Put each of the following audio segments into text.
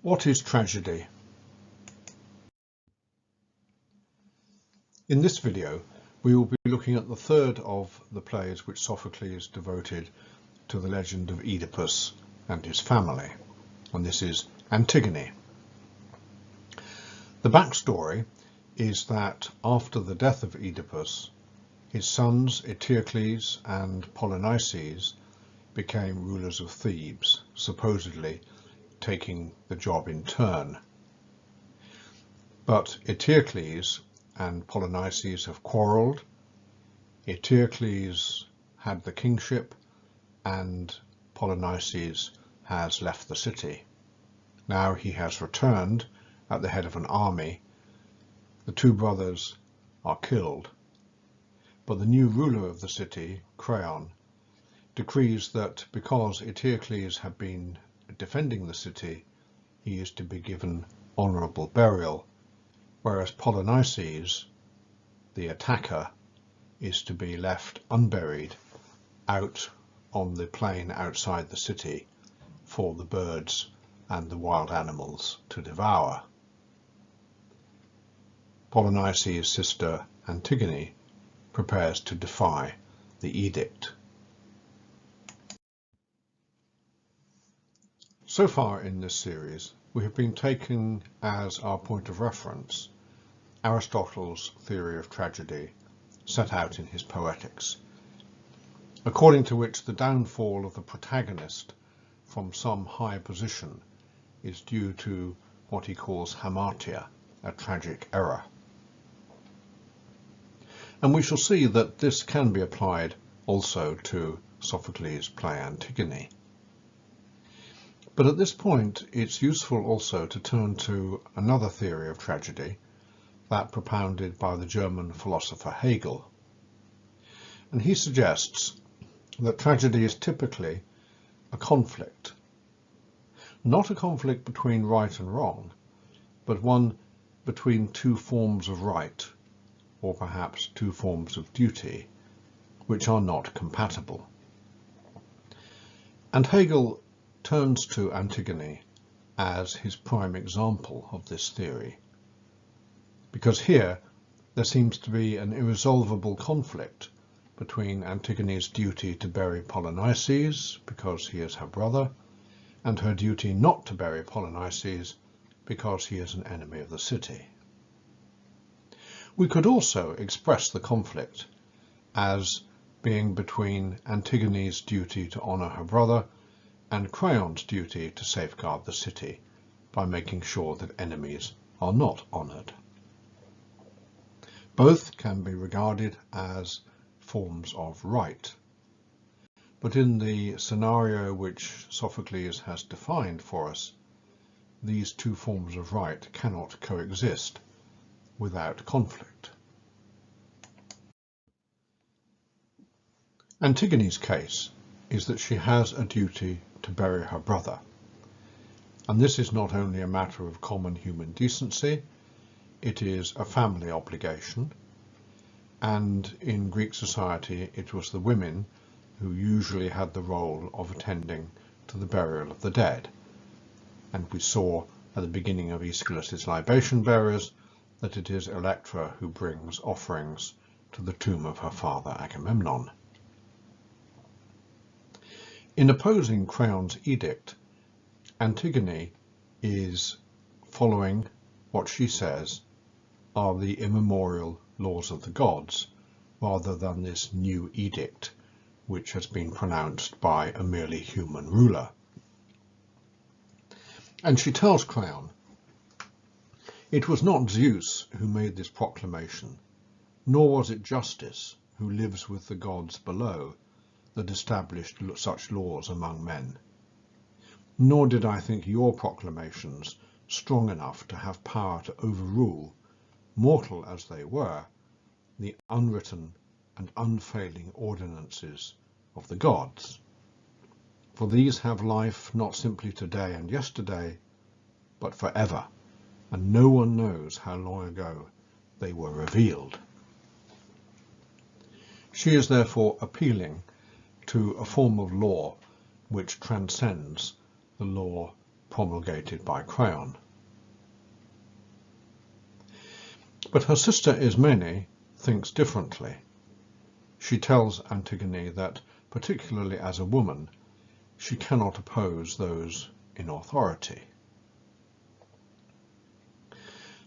What is tragedy? In this video, we will be looking at the third of the plays which Sophocles devoted to the legend of Oedipus and his family, and this is Antigone. The backstory is that after the death of Oedipus, his sons Eteocles and Polynices became rulers of Thebes, supposedly taking the job in turn. But Eteocles and Polynices have quarrelled. Eteocles had the kingship and Polynices has left the city. Now he has returned at the head of an army. The two brothers are killed, but the new ruler of the city, Creon, decrees that because Eteocles had been defending the city, he is to be given honourable burial, whereas Polynices, the attacker, is to be left unburied out on the plain outside the city for the birds and the wild animals to devour. Polynices' sister Antigone prepares to defy the edict. So far in this series, we have been taking as our point of reference Aristotle's theory of tragedy set out in his Poetics, according to which the downfall of the protagonist from some high position is due to what he calls hamartia, a tragic error. And we shall see that this can be applied also to Sophocles' play Antigone. But at this point, it's useful also to turn to another theory of tragedy, that propounded by the German philosopher Hegel. And he suggests that tragedy is typically a conflict, not a conflict between right and wrong, but one between two forms of right, or perhaps two forms of duty, which are not compatible. And Hegel turns to Antigone as his prime example of this theory, because here there seems to be an irresolvable conflict between Antigone's duty to bury Polynices because he is her brother, and her duty not to bury Polynices because he is an enemy of the city. We could also express the conflict as being between Antigone's duty to honour her brother and Creon's duty to safeguard the city by making sure that enemies are not honoured. Both can be regarded as forms of right, but in the scenario which Sophocles has defined for us, these two forms of right cannot coexist without conflict. Antigone's case is that she has a duty to bury her brother, and this is not only a matter of common human decency, it is a family obligation, and in Greek society it was the women who usually had the role of attending to the burial of the dead, and we saw at the beginning of Aeschylus's Libation Bearers that it is Electra who brings offerings to the tomb of her father Agamemnon. In opposing Creon's edict, Antigone is following what she says are the immemorial laws of the gods, rather than this new edict which has been pronounced by a merely human ruler. And she tells Creon, "It was not Zeus who made this proclamation, nor was it Justice, who lives with the gods below, that established such laws among men. Nor did I think your proclamations strong enough to have power to overrule, mortal as they were, the unwritten and unfailing ordinances of the gods. For these have life not simply today and yesterday, but forever, and no one knows how long ago they were revealed." She is therefore appealing to a form of law which transcends the law promulgated by Creon. But her sister Ismene thinks differently. She tells Antigone that, particularly as a woman, she cannot oppose those in authority.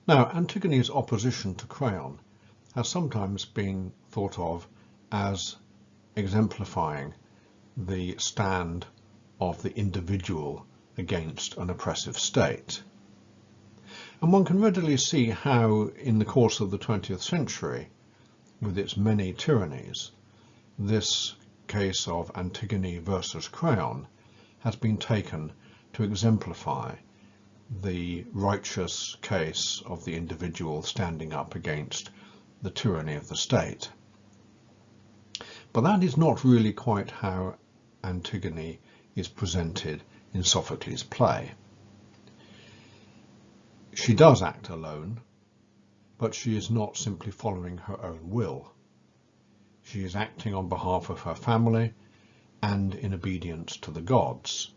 Now, Antigone's opposition to Creon has sometimes been thought of as exemplifying the stand of the individual against an oppressive state. And one can readily see how, in the course of the 20th century, with its many tyrannies, this case of Antigone versus Creon has been taken to exemplify the righteous case of the individual standing up against the tyranny of the state. But that is not really quite how Antigone is presented in Sophocles' play. She does act alone, but she is not simply following her own will. She is acting on behalf of her family and in obedience to the gods.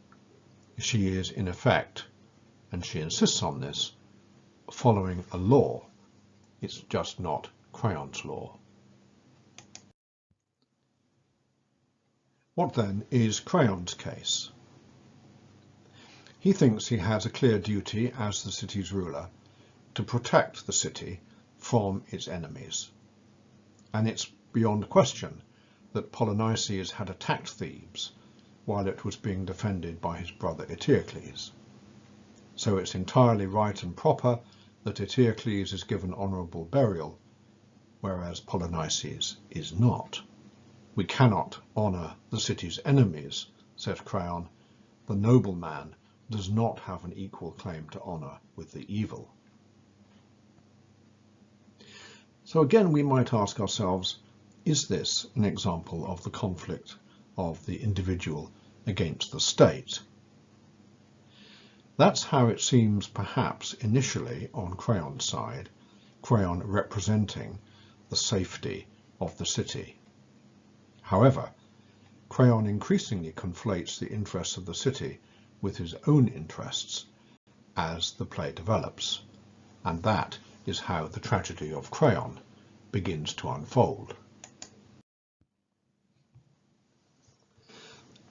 She is, in effect, and she insists on this, following a law. It's just not Creon's law. What then is Creon's case? He thinks he has a clear duty as the city's ruler to protect the city from its enemies. And it's beyond question that Polynices had attacked Thebes while it was being defended by his brother Eteocles. So it's entirely right and proper that Eteocles is given honourable burial, whereas Polynices is not. We cannot honour the city's enemies, says Creon. The noble man does not have an equal claim to honour with the evil. So again, we might ask ourselves, is this an example of the conflict of the individual against the state? That's how it seems perhaps initially on Creon's side, Creon representing the safety of the city. However, Creon increasingly conflates the interests of the city with his own interests as the play develops, and that is how the tragedy of Creon begins to unfold.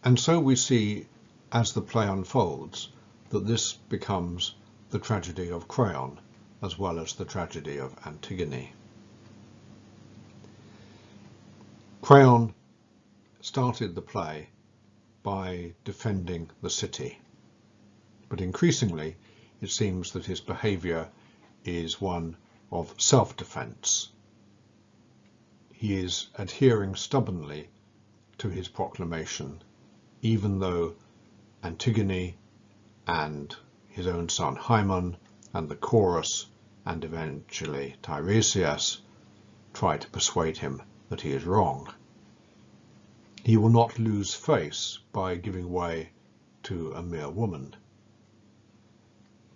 And so we see, as the play unfolds, that this becomes the tragedy of Creon as well as the tragedy of Antigone. Creon started the play by defending the city, but increasingly it seems that his behaviour is one of self-defence. He is adhering stubbornly to his proclamation, even though Antigone and his own son Haemon and the chorus and eventually Tiresias try to persuade him that he is wrong. He will not lose face by giving way to a mere woman.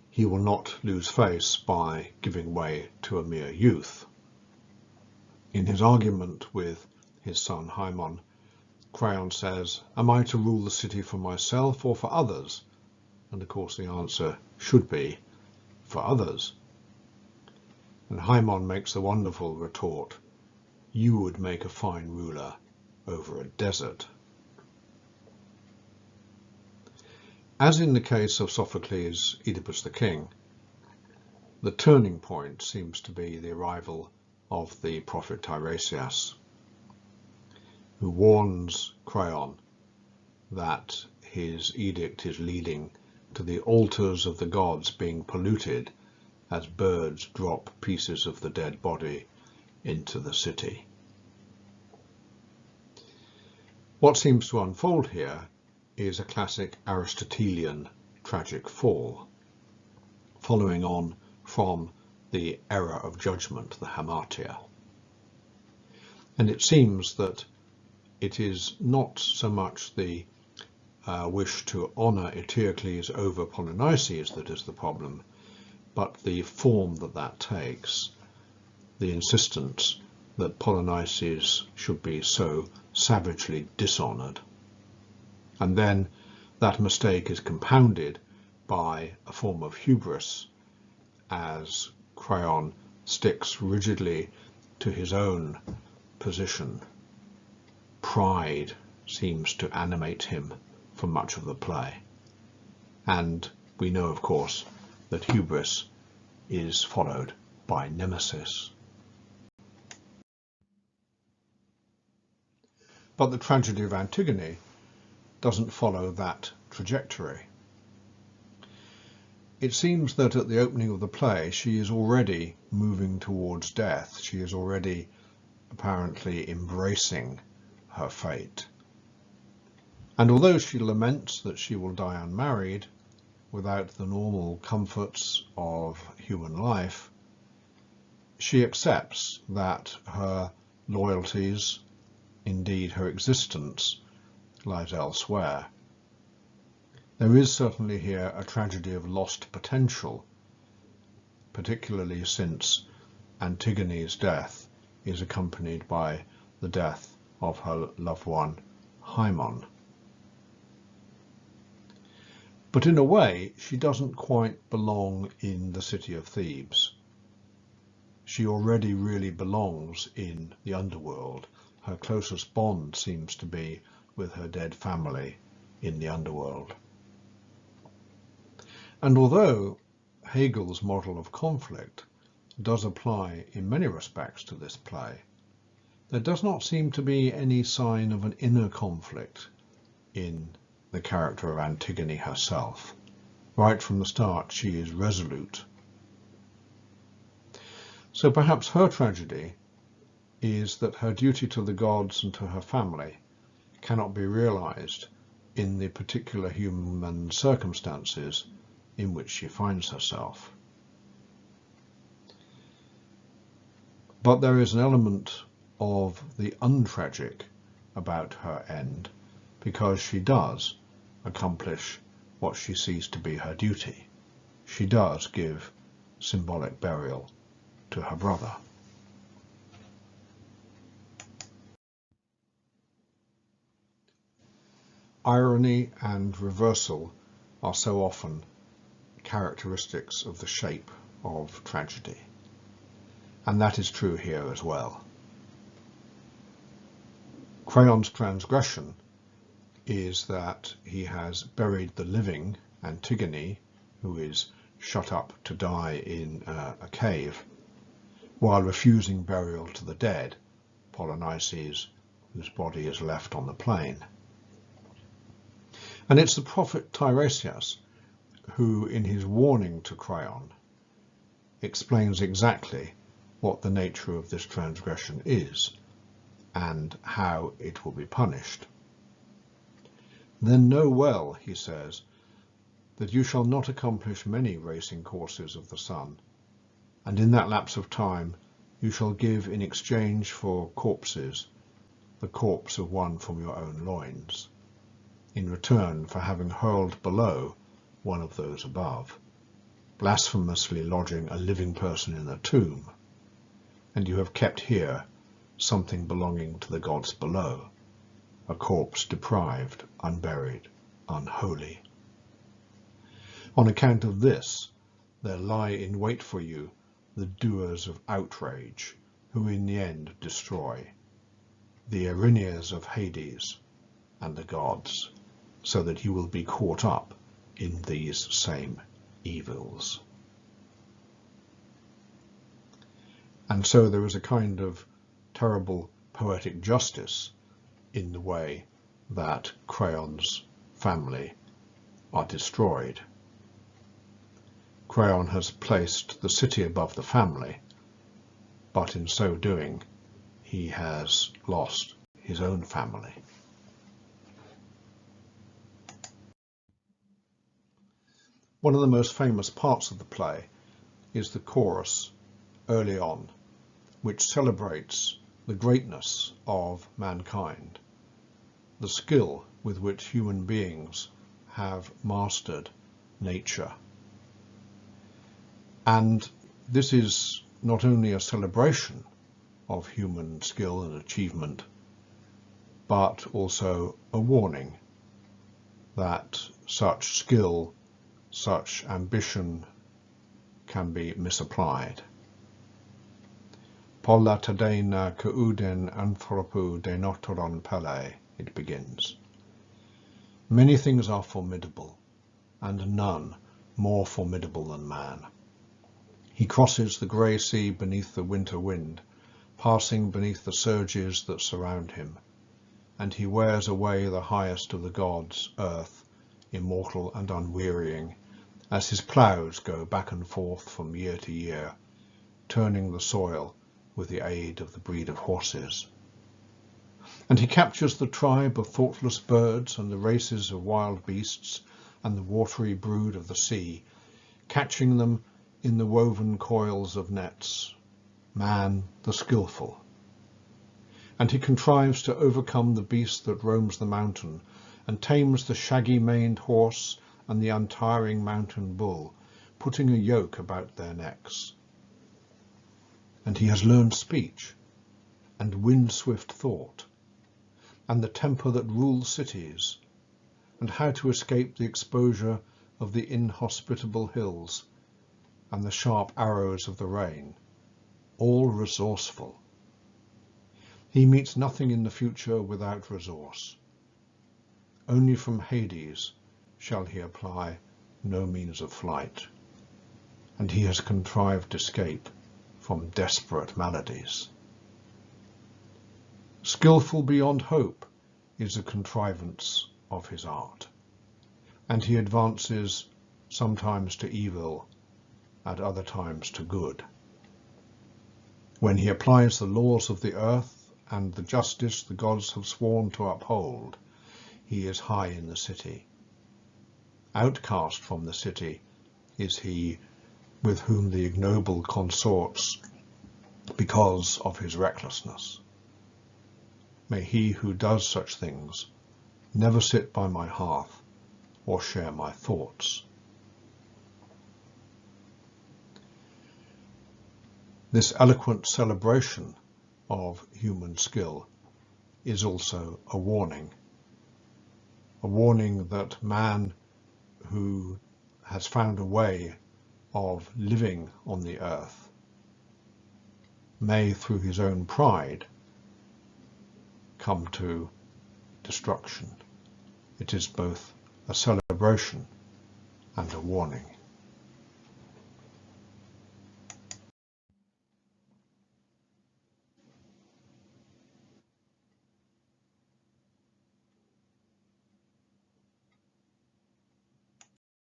He will not lose face by giving way to a mere youth. In his argument with his son Haemon, Creon says, "Am I to rule the city for myself or for others?" And of course the answer should be, for others. And Haemon makes the wonderful retort, "You would make a fine ruler over a desert." As in the case of Sophocles' Oedipus the King, the turning point seems to be the arrival of the prophet Tiresias, who warns Creon that his edict is leading to the altars of the gods being polluted as birds drop pieces of the dead body into the city. What seems to unfold here is a classic Aristotelian tragic fall, following on from the era of judgment, the hamartia. And it seems that it is not so much the wish to honour Eteocles over Polynices that is the problem, but the form that that takes, the insistence that Polynices should be so savagely dishonoured. And then that mistake is compounded by a form of hubris as Creon sticks rigidly to his own position. Pride seems to animate him for much of the play. And we know, of course, that hubris is followed by nemesis. But the tragedy of Antigone doesn't follow that trajectory. It seems that at the opening of the play she is already moving towards death. She is already apparently embracing her fate. And although she laments that she will die unmarried, without the normal comforts of human life, she accepts that her loyalties, indeed her existence, lies elsewhere. There is certainly here a tragedy of lost potential, particularly since Antigone's death is accompanied by the death of her loved one, Haemon. But in a way, she doesn't quite belong in the city of Thebes. She already really belongs in the underworld. Her closest bond seems to be with her dead family in the underworld. And although Hegel's model of conflict does apply in many respects to this play, there does not seem to be any sign of an inner conflict in the character of Antigone herself. Right from the start, she is resolute. So perhaps her tragedy is that her duty to the gods and to her family cannot be realized in the particular human circumstances in which she finds herself. But there is an element of the untragic about her end, because she does accomplish what she sees to be her duty. She does give symbolic burial to her brother. Irony and reversal are so often characteristics of the shape of tragedy, and that is true here as well. Creon's transgression is that he has buried the living Antigone, who is shut up to die in a cave, while refusing burial to the dead, Polynices, whose body is left on the plain. And it's the prophet Tiresias who, in his warning to Creon, explains exactly what the nature of this transgression is and how it will be punished. Then know well, he says, that you shall not accomplish many racing courses of the sun, and in that lapse of time you shall give in exchange for corpses the corpse of one from your own loins, in return for having hurled below one of those above, blasphemously lodging a living person in a tomb, and you have kept here something belonging to the gods below, a corpse deprived, unburied, unholy. On account of this, there lie in wait for you the doers of outrage, who in the end destroy, the Erinyes of Hades and the gods, so that you will be caught up in these same evils. And so there is a kind of terrible poetic justice in the way that Creon's family are destroyed. Creon has placed the city above the family, but in so doing he has lost his own family. One of the most famous parts of the play is the chorus early on, which celebrates the greatness of mankind, the skill with which human beings have mastered nature. And this is not only a celebration of human skill and achievement, but also a warning that such skill such ambition can be misapplied. Polla tadena keuden anthropu denotoron pele, it begins. Many things are formidable, and none more formidable than man. He crosses the grey sea beneath the winter wind, passing beneath the surges that surround him, and he wears away the highest of the gods, earth, immortal and unwearying, as his ploughs go back and forth from year to year, turning the soil with the aid of the breed of horses. And he captures the tribe of thoughtless birds and the races of wild beasts and the watery brood of the sea, catching them in the woven coils of nets, man the skilful. And he contrives to overcome the beast that roams the mountain, and tames the shaggy-maned horse and the untiring mountain bull, putting a yoke about their necks. And he has learned speech, and wind-swift thought, and the temper that rules cities, and how to escape the exposure of the inhospitable hills, and the sharp arrows of the rain, all resourceful. He meets nothing in the future without resource. Only from Hades shall he apply no means of flight, and he has contrived escape from desperate maladies. Skilful beyond hope is the contrivance of his art, and he advances sometimes to evil, at other times to good. When he applies the laws of the earth and the justice the gods have sworn to uphold, he is high in the city. Outcast from the city is he with whom the ignoble consorts because of his recklessness. May he who does such things never sit by my hearth or share my thoughts. This eloquent celebration of human skill is also a warning that man who has found a way of living on the earth may, through his own pride, come to destruction. It is both a celebration and a warning.